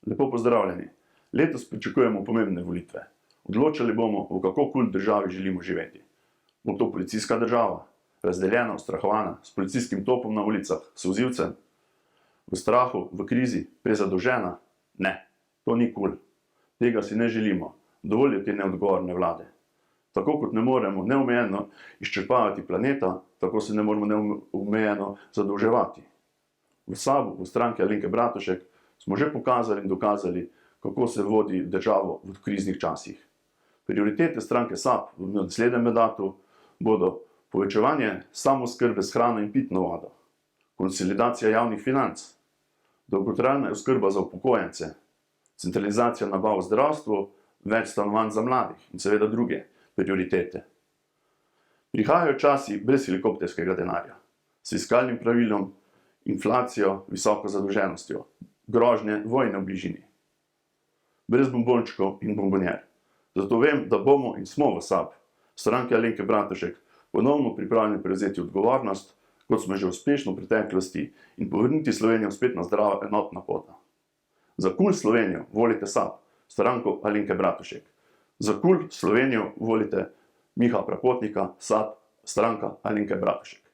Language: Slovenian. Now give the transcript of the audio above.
Lepo pozdravljeni. Letos pričakujemo pomembne volitve. Odločali bomo, v kako kul državi želimo živeti. Bo to policijska država, razdeljena, ustrahovana, s policijskim topom na ulicah, solzivcem, v strahu, v krizi, prezadolžena? Ne, to ni kul. Tega si ne želimo. Dovolj je te neodgovorne vlade. Tako kot ne moremo neomejeno izčrpavati planeta, tako se ne moremo neomejeno zadolževati. V SAB-u, v stranki Alenke Bratušek, smo že pokazali in dokazali, kako se vodi državo v kriznih časih. Prioritete stranke SAB v naslednjem mandatu bodo povečevanje samooskrbe s hrano in pitno vodo, konsolidacija javnih financ, dolgotrajna oskrba za upokojence, centralizacija nabav v zdravstvu, več stanovanj za mladih in seveda druge prioritete. Prihajajo časi brez helikopterskega denarja, s fiskalnim pravilom, inflacijo, visoko zadolženostjo, grožnje vojne v bližini. Brez bombončkov in bombonjer. Zato vem, da bomo in smo v SAB, stranke Alenke Bratušek, ponovno pripravljeni prevzeti odgovornost, kot smo že uspešno v preteklosti, in povrniti Slovenijo spet na zdravo enotna pot. Za kul Slovenijo volite SAB, stranko Alenke Bratušek. Za kul Slovenijo volite Miha Prapotnika, SAB, stranka Alenke Bratušek.